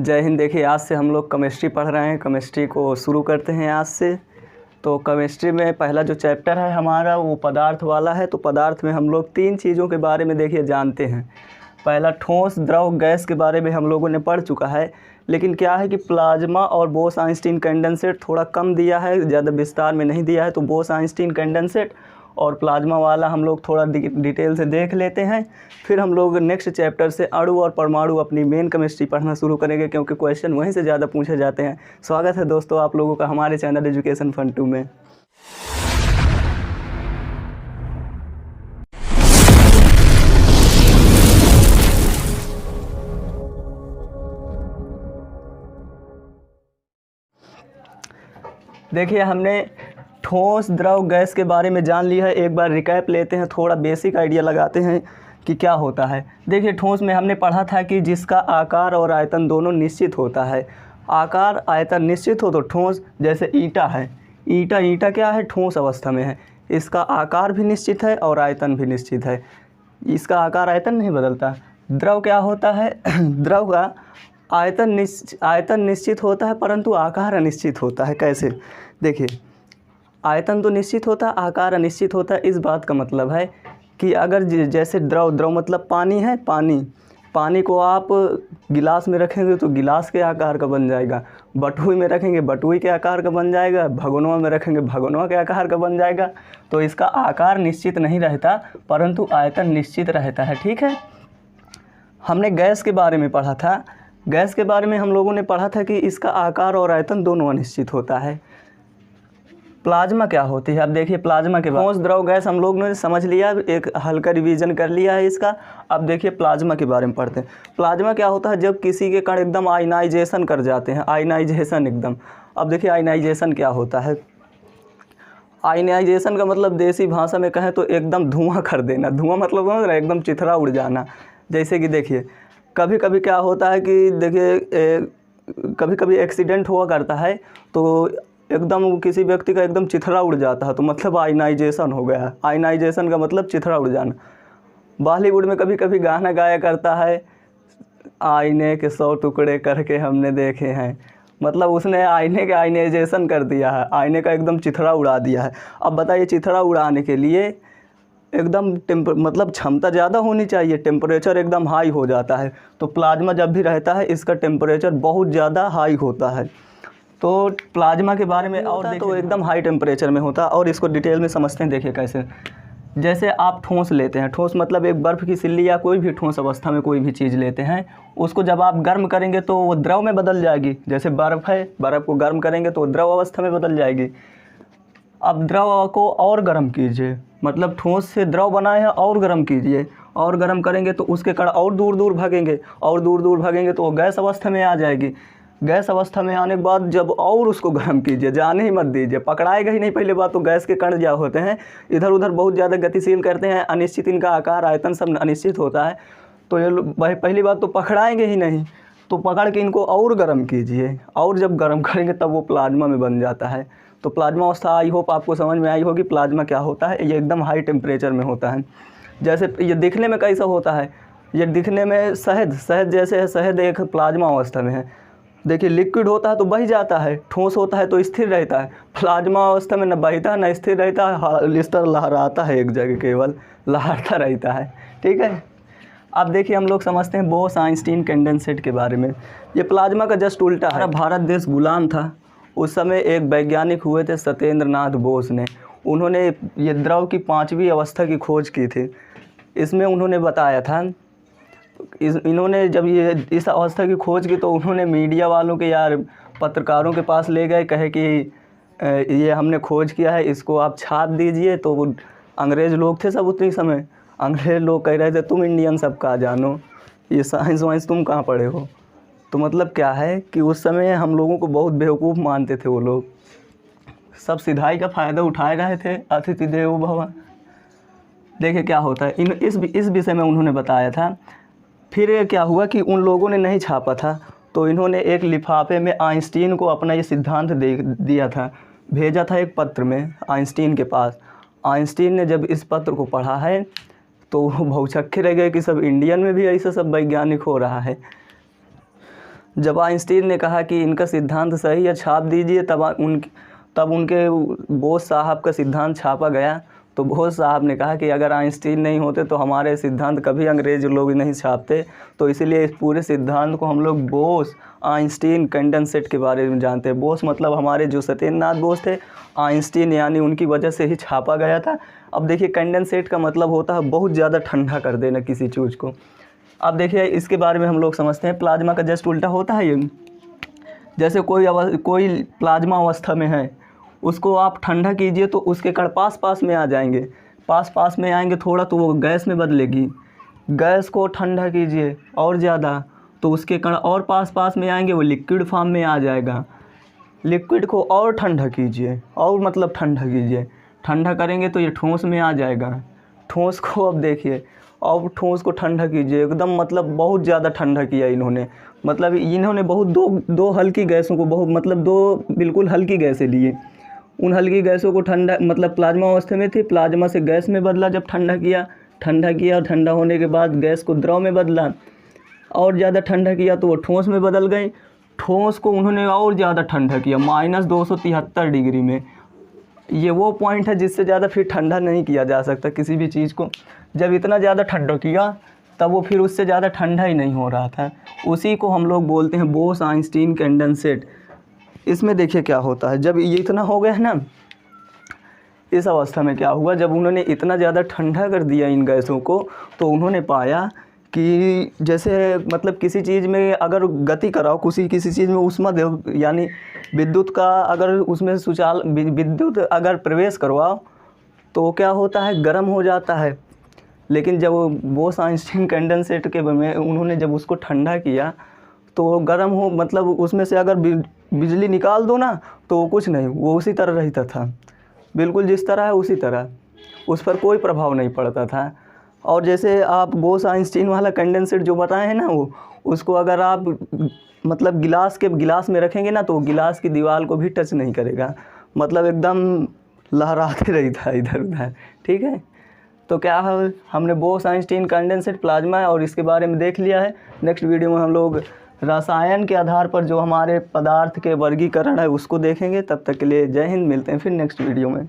जय हिंद। देखिए, आज से हम लोग केमिस्ट्री पढ़ रहे हैं। केमिस्ट्री को शुरू करते हैं आज से। तो केमिस्ट्री में पहला जो चैप्टर है हमारा वो पदार्थ वाला है। तो पदार्थ में हम लोग 3 चीज़ों के बारे में देखिए जानते हैं। पहला ठोस, द्रव, गैस के बारे में हम लोगों ने पढ़ चुका है। लेकिन क्या है कि प्लाज्मा और बोस-आइंस्टीन कंडेंसेट थोड़ा कम दिया है, ज़्यादा विस्तार में नहीं दिया है। तो बोस-आइंस्टीन कंडेंसेट और प्लाज्मा वाला हम लोग थोड़ा डिटेल से देख लेते हैं। फिर हम लोग नेक्स्ट चैप्टर से अणु और परमाणु अपनी मेन केमिस्ट्री पढ़ना शुरू करेंगे, क्योंकि क्वेश्चन वहीं से ज़्यादा पूछे जाते हैं। स्वागत है दोस्तों आप लोगों का हमारे चैनल एजुकेशन फन 2 में। देखिए, हमने ठोस, द्रव, गैस के बारे में जान लिया है। एक बार रिकैप लेते हैं, थोड़ा बेसिक आइडिया लगाते हैं कि क्या होता है। देखिए, ठोस में हमने पढ़ा था कि जिसका आकार और आयतन दोनों निश्चित होता है। आकार आयतन निश्चित हो तो ठोस, जैसे ईंटा है। ईंटा क्या है, ठोस अवस्था में है। इसका आकार भी निश्चित है और आयतन भी निश्चित है। इसका आकार आयतन नहीं बदलता। द्रव क्या होता है द्रव का आयतन निश्चित होता है, परंतु आकार अनिश्चित होता है। कैसे? देखिए, आयतन तो निश्चित होता है, आकार अनिश्चित होता है। इस बात का मतलब है कि अगर जैसे द्रव मतलब पानी है। पानी को आप गिलास में रखेंगे तो गिलास के आकार का बन जाएगा। बटुई में रखेंगे, बटुई के आकार का बन जाएगा। भगोनवा में रखेंगे, भगोनवा के आकार का बन जाएगा। तो इसका आकार निश्चित नहीं रहता, परंतु आयतन निश्चित रहता है। ठीक है। हमने गैस के बारे में पढ़ा था। गैस के बारे में हम लोगों ने पढ़ा था कि इसका आकार और आयतन दोनों अनिश्चित होता है। प्लाज्मा क्या होती है? अब देखिए, प्लाज्मा के ठोस, द्रव, गैस हम लोग ने समझ लिया, एक हल्का रिवीजन कर लिया है इसका। अब देखिए प्लाज्मा के बारे में पढ़ते हैं। प्लाज्मा क्या होता है? जब किसी के कण एकदम आयनाइजेशन कर जाते हैं, आयनाइजेशन एकदम। अब देखिए, आयनाइजेशन क्या होता है। आयनाइजेशन का मतलब देसी भाषा में कहें तो एकदम धुआं कर देना। धुआं मतलब एकदम चिथरा उड़ जाना। जैसे कि देखिए, कभी कभी क्या होता है कि देखिए कभी कभी एक्सीडेंट हुआ करता है तो एकदम किसी व्यक्ति का एकदम चिथरा उड़ जाता है, तो मतलब आयनाइजेशन हो गया। आयनाइजेशन का मतलब चिथरा उड़ जाना। बॉलीवुड में कभी कभी गाना गाया करता है, आईने के 100 टुकड़े करके हमने देखे हैं। मतलब उसने आईने के आयनाइजेशन कर दिया है, आईने का एकदम चिथरा उड़ा दिया है। अब बताइए, चिथरा उड़ाने के लिए एकदम मतलब क्षमता ज़्यादा होनी चाहिए, टेम्परेचर एकदम हाई हो जाता है। तो प्लाज्मा जब भी रहता है इसका टेम्परेचर बहुत ज़्यादा हाई होता है। तो प्लाज्मा के बारे में और तो एकदम हाई टेम्परेचर में होता है। और इसको डिटेल में समझते हैं। देखिए कैसे। जैसे आप ठोस लेते हैं, ठोस मतलब एक बर्फ़ की सिल्ली या कोई भी ठोस अवस्था में कोई भी चीज़ लेते हैं, उसको जब आप गर्म करेंगे तो वो द्रव में बदल जाएगी। जैसे बर्फ़ है, बर्फ़ को गर्म करेंगे तो द्रव अवस्था में बदल जाएगी। अब द्रव को और गर्म कीजिए, मतलब ठोस से द्रव बनाए हैं और गर्म कीजिए। और गर्म करेंगे तो उसके कण और दूर दूर भागेंगे, और दूर दूर भागेंगे तो वो गैस अवस्था में आ जाएगी। गैस अवस्था में आने के बाद जब और उसको गर्म कीजिए, जाने ही मत दीजिए, पकड़ाएगा ही नहीं। पहले बात तो गैस के कण क्या होते हैं, इधर उधर बहुत ज़्यादा गतिशील करते हैं, अनिश्चित इनका आकार आयतन सब अनिश्चित होता है। तो ये पहली बात तो पकड़ाएंगे ही नहीं। तो पकड़ के इनको और गर्म कीजिए, और जब गर्म करेंगे तब वो प्लाज्मा में बन जाता है। तो प्लाज्मा अवस्था आई होप आपको समझ में आई होगी। प्लाज्मा क्या होता है, ये एकदम हाई टेम्परेचर में होता है। जैसे ये दिखने में कैसा होता है, ये दिखने में शहद जैसे है। शहद एक प्लाज्मा अवस्था में है। देखिए, लिक्विड होता है तो बह जाता है, ठोस होता है तो स्थिर रहता है। प्लाज्मा अवस्था में न बहता है न स्थिर रहता है, इस तरह लहराता है, एक जगह केवल लहराता रहता है। ठीक है। अब देखिए, हम लोग समझते हैं बोस-आइंस्टीन कंडेंसेट के बारे में। ये प्लाज्मा का जस्ट उल्टा है। भारत देश गुलाम था उस समय। एक वैज्ञानिक हुए थे सत्येंद्र नाथ बोस ने। उन्होंने ये द्रव की 5वीं अवस्था की खोज की थी। इसमें उन्होंने बताया था, इन्होंने जब ये इस अवस्था की खोज की तो उन्होंने मीडिया वालों के या पत्रकारों के पास ले गए, कहे कि ये हमने खोज किया है, इसको आप छाप दीजिए। तो वो अंग्रेज़ लोग थे सब उतनी समय। अंग्रेज़ लोग कह रहे थे, तुम इंडियन सब कहाँ जानो, ये साइंस वाइंस तुम कहाँ पढ़े हो। तो मतलब क्या है कि उस समय हम लोगों को बहुत बेवकूफ़ मानते थे वो लोग। सब सिधाई का फ़ायदा उठा रहे थे, अतिथि देवो भव। देखिए क्या होता है, इस विषय में उन्होंने बताया था। फिर क्या हुआ कि उन लोगों ने नहीं छापा था, तो इन्होंने एक लिफाफे में आइंस्टीन को अपना ये सिद्धांत दे दिया था, भेजा था एक पत्र में आइंस्टीन के पास। आइंस्टीन ने जब इस पत्र को पढ़ा है तो वो भौचक्के रह गए कि सब इंडियन में भी ऐसा सब वैज्ञानिक हो रहा है। जब आइंस्टीन ने कहा कि इनका सिद्धांत सही है, छाप दीजिए, तब उनके बोस साहब का सिद्धांत छापा गया। तो बोस साहब ने कहा कि अगर आइंस्टीन नहीं होते तो हमारे सिद्धांत कभी अंग्रेज लोग नहीं छापते। तो इसीलिए इस पूरे सिद्धांत को हम लोग बोस आइंस्टीन कंडेंसेट के बारे में जानते हैं। बोस मतलब हमारे जो सत्येंद्रनाथ बोस थे, आइंस्टीन यानी उनकी वजह से ही छापा गया था। अब देखिए कंडेंसेट का मतलब होता है बहुत ज़्यादा ठंडा कर देना किसी चीज़ को। अब देखिए इसके बारे में हम लोग समझते हैं, प्लाज्मा का जस्ट उल्टा होता है ये। जैसे कोई प्लाज्मा अवस्था में है, उसको आप ठंडा कीजिए तो उसके कण पास पास में आ जाएंगे, पास में आएंगे थोड़ा तो वो गैस में बदलेगी। गैस को ठंडा कीजिए और ज़्यादा तो उसके कण और पास में आएंगे, वो लिक्विड फॉर्म में आ जाएगा। लिक्विड को और ठंडा कीजिए, और मतलब ठंडा कीजिए, ठंडा करेंगे तो ये ठोस में आ जाएगा। ठोस को अब देखिए, और ठोस को ठंडा कीजिए, एकदम मतलब बहुत ज़्यादा ठंडा किया इन्होंने। मतलब इन्होंने बहुत दो हल्की गैसों को दो बिल्कुल हल्की गैसें लिए, उन हल्की गैसों को ठंडा मतलब प्लाज्मा अवस्था में थी, प्लाज्मा से गैस में बदला, जब ठंडा किया, ठंडा होने के बाद गैस को द्रव में बदला, और ज़्यादा ठंडा किया तो वो ठोस में बदल गई। ठोस को उन्होंने और ज़्यादा ठंडा किया -273 डिग्री में। ये वो पॉइंट है जिससे ज़्यादा फिर ठंडा नहीं किया जा सकता किसी भी चीज़ को। जब इतना ज़्यादा ठंडा किया तब वो फिर उससे ज़्यादा ठंडा ही नहीं हो रहा था। उसी को हम लोग बोलते हैं बोस आइंस्टीन कंडेंसेट। इसमें देखिए क्या होता है, जब ये इतना हो गया है ना, इस अवस्था में क्या हुआ, जब उन्होंने इतना ज़्यादा ठंडा कर दिया इन गैसों को, तो उन्होंने पाया कि जैसे मतलब किसी चीज़ में अगर गति कराओ, किसी चीज़ में ऊष्मा दो, यानी विद्युत का अगर उसमें विद्युत अगर प्रवेश करवाओ तो क्या होता है, गर्म हो जाता है। लेकिन जब बोस आइंस्टीन कंडेंसेट के में उन्होंने जब उसको ठंडा किया तो गर्म हो मतलब उसमें से अगर बिजली निकाल दो ना तो कुछ नहीं, वो उसी तरह रहता था, बिल्कुल जिस तरह है उसी तरह, उस पर कोई प्रभाव नहीं पड़ता था। और जैसे आप बोस आइंस्टीन वाला कंडेंसेट जो बताए हैं ना, वो उसको अगर आप मतलब गिलास में रखेंगे ना तो गिलास की दीवार को भी टच नहीं करेगा, मतलब एकदम लहराते रहता है इधर उधर। ठीक है, तो क्या है, हमने बोस आइंस्टीन कंडेंसेट, प्लाज्मा और इसके बारे में देख लिया है। नेक्स्ट वीडियो में हम लोग रसायन के आधार पर जो हमारे पदार्थ के वर्गीकरण है उसको देखेंगे। तब तक के लिए जय हिंद, मिलते हैं फिर नेक्स्ट वीडियो में।